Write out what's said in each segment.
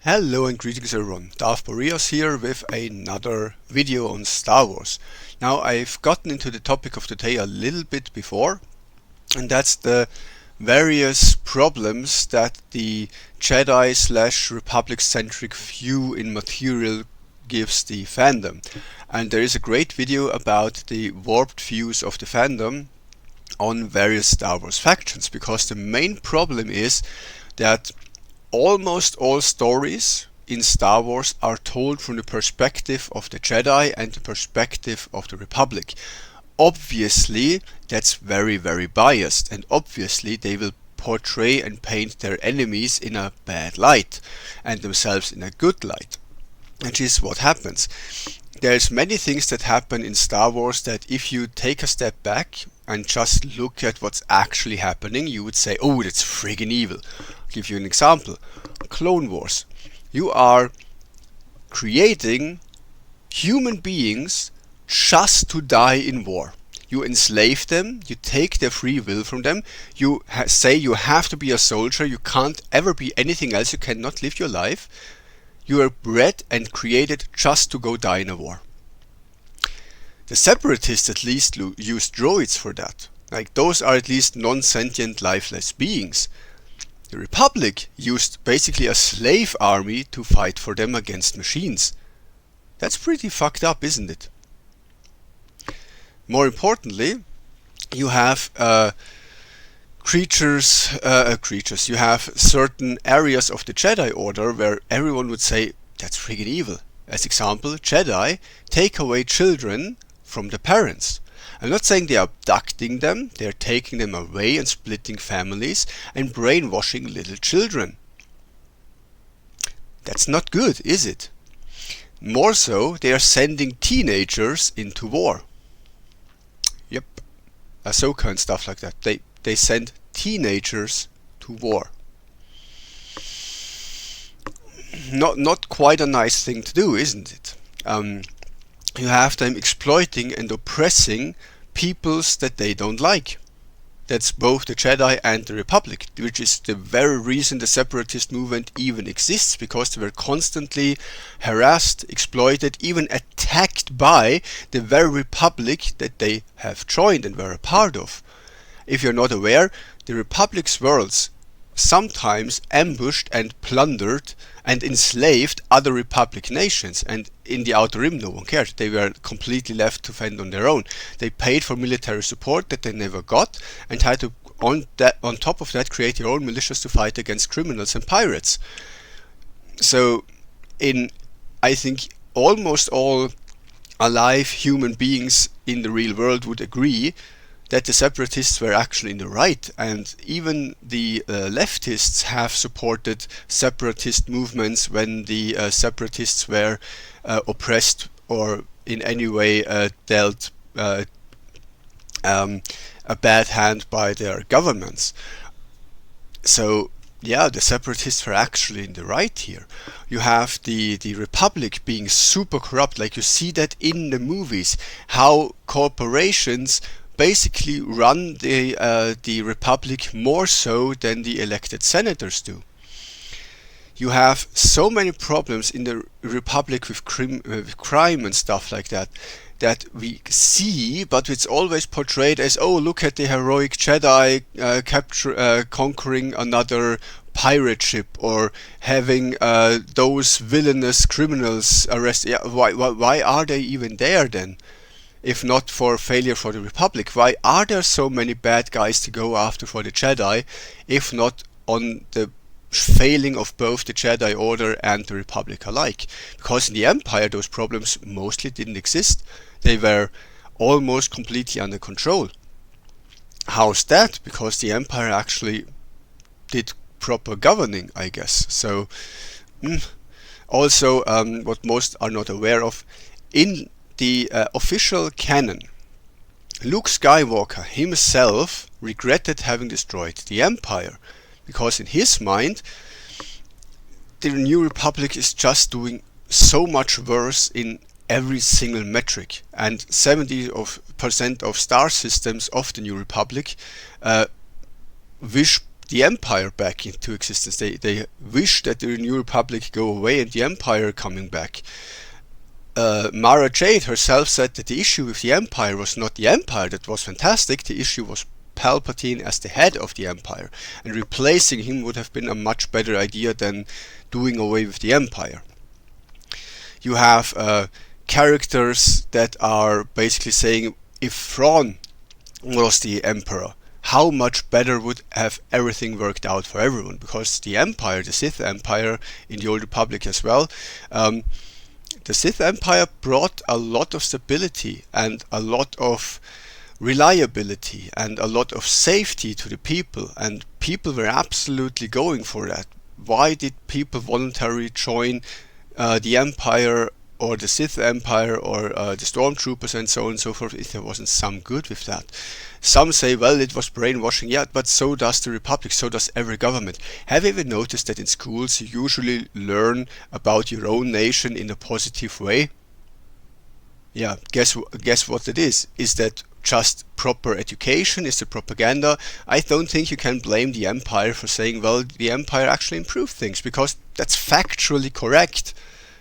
Hello and greetings everyone, Darth Boreas here with another video on Star Wars. Now I've gotten into the topic of today a little bit before, and that's the various problems that the Jedi / Republic centric view in material gives the fandom. And there is a great video about the warped views of the fandom on various Star Wars factions, because the main problem is that almost all stories in Star Wars are told from the perspective of the Jedi and the perspective of the Republic. Obviously, that's very biased, and obviously they will portray and paint their enemies in a bad light and themselves in a good light, which is what happens. There's many things that happen in Star Wars that if you take a step back and just look at what's actually happening, you would say, oh, that's friggin' evil. I'll give you an example. Clone Wars. You are creating human beings just to die in war. You enslave them, you take their free will from them, you say you have to be a soldier, you can't ever be anything else, you cannot live your life. You are bred and created just to go die in a war. The Separatists at least use droids for that. Like, those are at least non-sentient, lifeless beings. The Republic used basically a slave army to fight for them against machines. That's pretty fucked up, isn't it? More importantly, you have creatures, you have certain areas of the Jedi Order where everyone would say, that's friggin' evil. As example, Jedi take away children from the parents. I'm not saying they're abducting them, they're taking them away and splitting families and brainwashing little children. That's not good, is it? More so, they are sending teenagers into war. Yep, Ahsoka and stuff like that. They send teenagers to war. Not quite a nice thing to do, isn't it? You have them exploiting and oppressing peoples that they don't like. That's both the Jedi and the Republic, which is the very reason the separatist movement even exists, because they were constantly harassed, exploited, even attacked by the very Republic that they have joined and were a part of. If you're not aware, the Republic's worlds sometimes ambushed and plundered and enslaved other Republic nations, and in the Outer Rim no one cared. They were completely left to fend on their own. They paid for military support that they never got and had to, on top of that, create their own militias to fight against criminals and pirates. So I think almost all alive human beings in the real world would agree that the separatists were actually in the right, and even the leftists have supported separatist movements when the separatists were oppressed or in any way dealt a bad hand by their governments. So yeah, the separatists were actually in the right here. You have the Republic being super corrupt, like you see that in the movies, how corporations basically run the Republic more so than the elected senators do. You have so many problems in the Republic with crime and stuff like that we see, but it's always portrayed as, oh, look at the heroic Jedi conquering another pirate ship, or having those villainous criminals arrested. Yeah, why are they even there then? If not for failure for the Republic, why are there so many bad guys to go after for the Jedi, if not on the failing of both the Jedi Order and the Republic alike? Because in the Empire those problems mostly didn't exist. They were almost completely under control. How's that? Because the Empire actually did proper governing, I guess. So also what most are not aware of, in the official canon, Luke Skywalker himself regretted having destroyed the Empire, because in his mind the New Republic is just doing so much worse in every single metric, and 70% of star systems of the New Republic wish the empire back into existence. They wish that the New Republic go away and the empire coming back. Mara Jade herself said that the issue with the empire was not the empire that was fantastic, the issue was Palpatine as the head of the empire, and replacing him would have been a much better idea than doing away with the empire. You have characters that are basically saying, if Thrawn was the emperor, how much better would have everything worked out for everyone, because the empire, the Sith empire in the Old Republic as well, the Sith empire brought a lot of stability and a lot of reliability and a lot of safety to the people, and people were absolutely going for that. Why did people voluntarily join the empire or the Sith empire or the stormtroopers and so on and so forth if there wasn't some good with that? Some say, well, it was brainwashing. Yeah, but so does the Republic, so does every government. Have you ever noticed that in schools you usually learn about your own nation in a positive way? Yeah, guess what it is? Is that just proper education? Is it propaganda? I don't think you can blame the empire for saying, well, the empire actually improved things, because that's factually correct.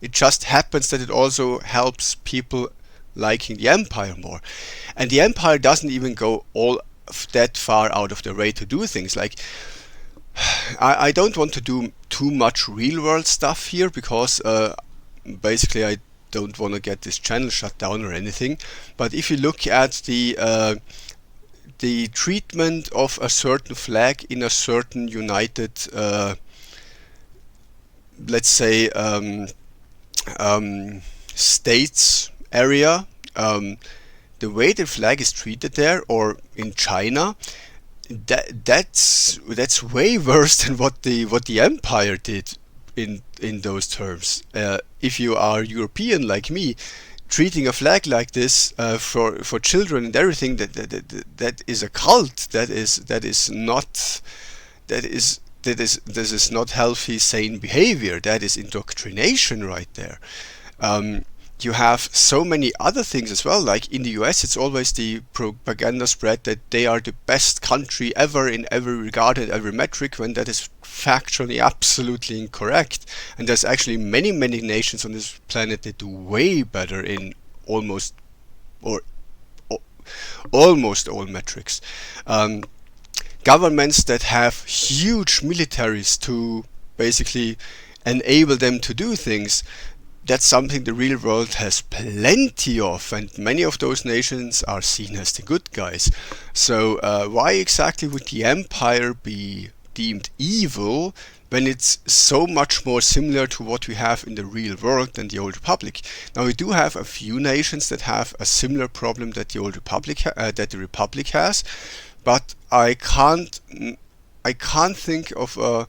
It just happens that it also helps people liking the empire more. And the empire doesn't even go all that far out of their way to do things. Like, I don't want to do too much real world stuff here, because basically I don't want to get this channel shut down or anything. But if you look at the treatment of a certain flag in a certain United, let's say, States area, the way the flag is treated there, or in China, that's way worse than what the empire did in those terms. If you are European like me, treating a flag like this for children and everything, that is a cult. That is not healthy, sane behavior. That is indoctrination right there. You have so many other things as well. Like in the US, it's always the propaganda spread that they are the best country ever in every regard and every metric, when that is factually absolutely incorrect. And there's actually many nations on this planet that do way better in almost all metrics. Governments that have huge militaries to basically enable them to do things, that's something the real world has plenty of, and many of those nations are seen as the good guys. So why exactly would the empire be deemed evil when it's so much more similar to what we have in the real world than the Old Republic? Now, we do have a few nations that have a similar problem that the that the Republic has, but I can't think of a...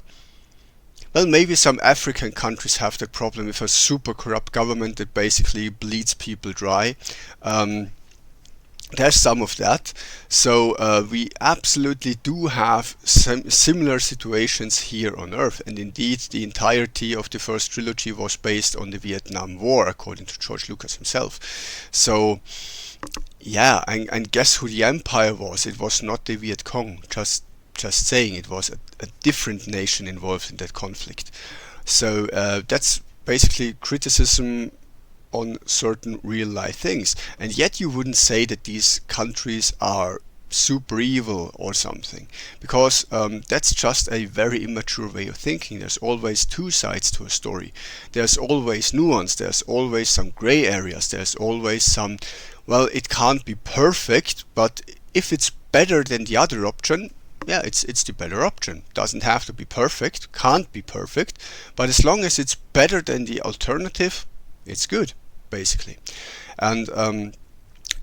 Well, maybe some African countries have that problem with a super corrupt government that basically bleeds people dry. There's some of that. So we absolutely do have some similar situations here on Earth. And indeed, the entirety of the first trilogy was based on the Vietnam War, according to George Lucas himself. So, yeah, and guess who the empire was? It was not the Viet Cong. Just saying, it was a different nation involved in that conflict. So that's basically criticism on certain real life things. And yet you wouldn't say that these countries are super evil or something, because that's just a very immature way of thinking. There's always two sides to a story. There's always nuance, there's always some gray areas, there's always some, well, it can't be perfect, but if it's better than the other option, yeah, it's the better option. Doesn't have to be perfect, can't be perfect, but as long as it's better than the alternative, it's good, basically. And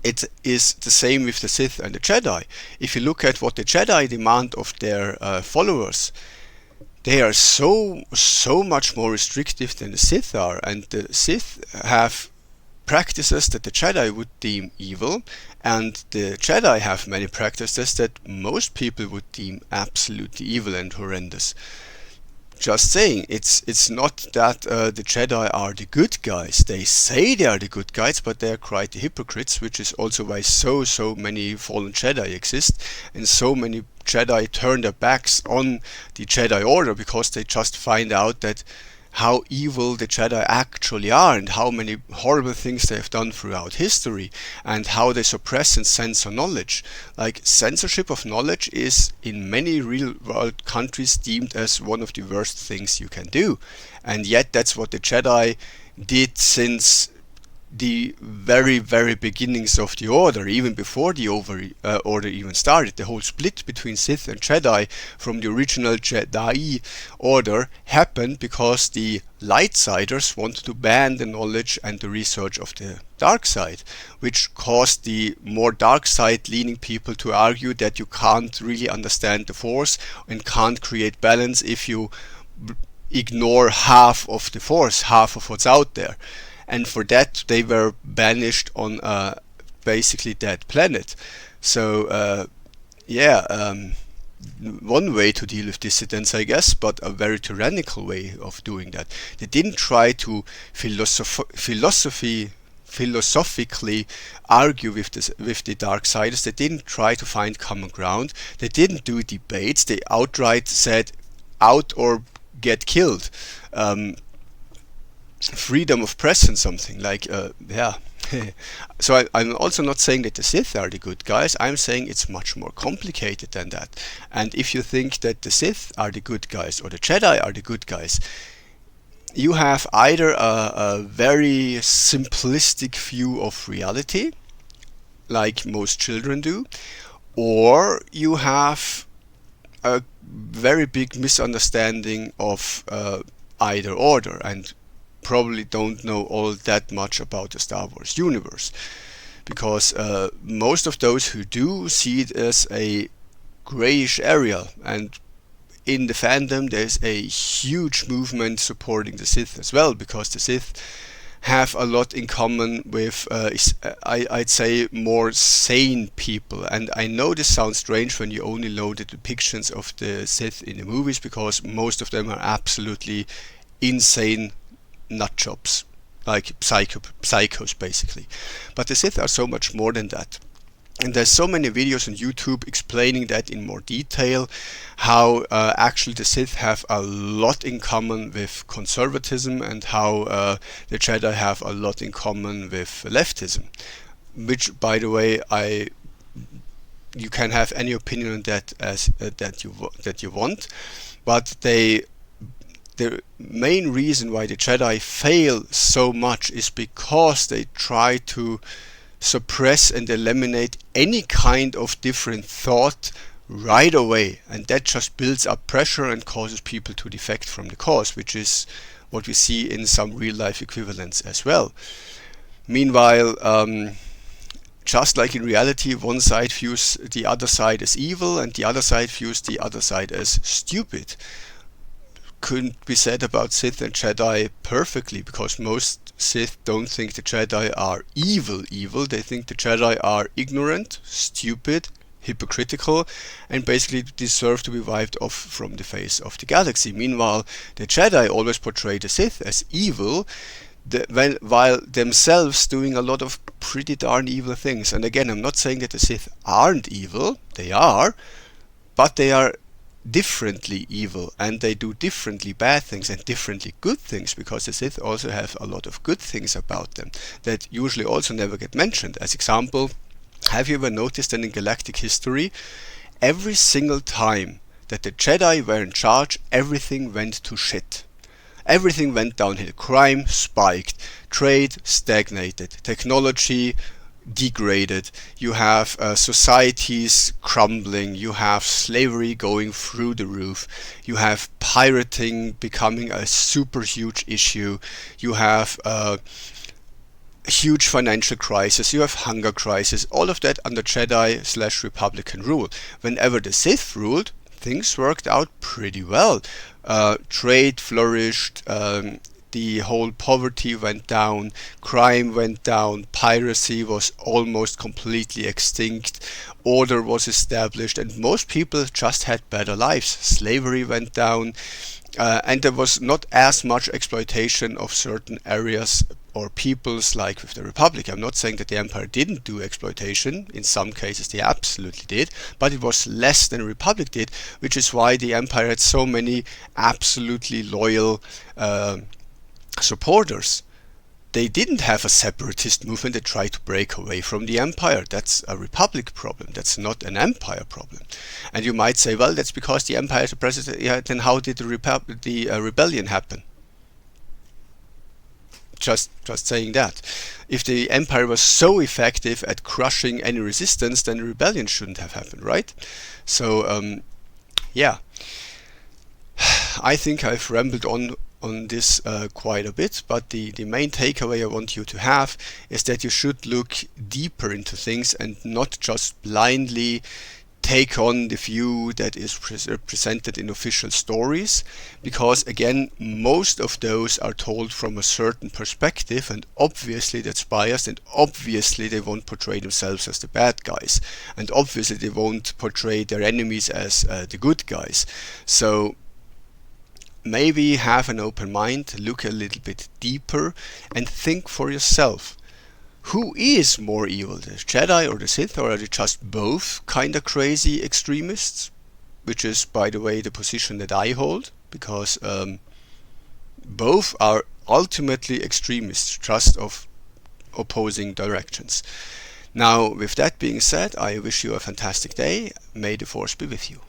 it is the same with the Sith and the Jedi. If you look at what the Jedi demand of their followers, they are so much more restrictive than the Sith are, and the Sith have practices that the Jedi would deem evil, and the Jedi have many practices that most people would deem absolutely evil and horrendous. just saying, it's not that the Jedi are the good guys. They say they are the good guys, but they are quite the hypocrites, which is also why so many fallen Jedi exist, and so many Jedi turn their backs on the Jedi Order because they just find out that how evil the Jedi actually are and how many horrible things they have done throughout history and how they suppress and censor knowledge. Like, censorship of knowledge is in many real world countries deemed as one of the worst things you can do, and yet that's what the Jedi did since the very beginnings of the Order, even before the Order even started. The whole split between Sith and Jedi from the original Jedi Order happened because the Lightsiders wanted to ban the knowledge and the research of the dark side, which caused the more dark side leaning people to argue that you can't really understand the Force and can't create balance if you ignore half of the Force, half of what's out there. And for that they were banished on a basically dead planet. So one way to deal with dissidents, I guess, but a very tyrannical way of doing that. They didn't try to philosophically argue with the Darksiders. They didn't try to find common ground. They didn't do debates. They outright said, out or get killed. Freedom of press and something like so I'm also not saying that the Sith are the good guys. I'm saying it's much more complicated than that. And if you think that the Sith are the good guys or the Jedi are the good guys, you have either a very simplistic view of reality, like most children do, or you have a very big misunderstanding of either order, and probably don't know all that much about the Star Wars universe, because most of those who do see it as a grayish area, and in the fandom there's a huge movement supporting the Sith as well, because the Sith have a lot in common with I'd say more sane people. And I know this sounds strange when you only know the depictions of the Sith in the movies, because most of them are absolutely insane nutjobs, like psychos basically. But the Sith are so much more than that. And there's so many videos on YouTube explaining that in more detail, how actually the Sith have a lot in common with conservatism, and how the Jedi have a lot in common with leftism. Which, by the way, you can have any opinion on that as that you want, but the main reason why the Jedi fail so much is because they try to suppress and eliminate any kind of different thought right away, and that just builds up pressure and causes people to defect from the cause, which is what we see in some real life equivalents as well. Meanwhile, just like in reality, one side views the other side as evil and the other side views the other side as stupid. Couldn't be said about Sith and Jedi perfectly, because most Sith don't think the Jedi are evil. They think the Jedi are ignorant, stupid, hypocritical, and basically deserve to be wiped off from the face of the galaxy. Meanwhile, the Jedi always portray the Sith as evil, while themselves doing a lot of pretty darn evil things. And again, I'm not saying that the Sith aren't evil. They are, but they are differently evil, and they do differently bad things and differently good things, because the Sith also have a lot of good things about them that usually also never get mentioned. As example, have you ever noticed that in galactic history, every single time that the Jedi were in charge, everything went to shit. Everything went downhill. Crime spiked, trade stagnated, technology degraded, you have societies crumbling, you have slavery going through the roof, you have pirating becoming a super huge issue, you have huge financial crisis, you have hunger crisis, all of that under Jedi/Republican rule. Whenever the Sith ruled, things worked out pretty well. Trade flourished, the whole poverty went down, crime went down, piracy was almost completely extinct, order was established, and most people just had better lives. Slavery went down, and there was not as much exploitation of certain areas or peoples like with the Republic. I'm not saying that the Empire didn't do exploitation. In some cases they absolutely did, but it was less than the Republic did, which is why the Empire had so many absolutely loyal supporters. They didn't have a separatist movement that tried to break away from the Empire. That's a Republic problem. That's not an Empire problem. And you might say, well, that's because the Empire is a president. Yeah, then how did the rebellion happen? Just saying that. If the Empire was so effective at crushing any resistance, then the rebellion shouldn't have happened, right? So, yeah. I think I've rambled on this quite a bit, but the main takeaway I want you to have is that you should look deeper into things and not just blindly take on the view that is presented in official stories, because again, most of those are told from a certain perspective, and obviously that's biased, and obviously they won't portray themselves as the bad guys, and obviously they won't portray their enemies as the good guys. So maybe have an open mind, look a little bit deeper, and think for yourself. Who is more evil, the Jedi or the Sith, or are they just both kinda crazy extremists? Which is, by the way, the position that I hold, because both are ultimately extremists, just of opposing directions. Now, with that being said, I wish you a fantastic day. May the Force be with you.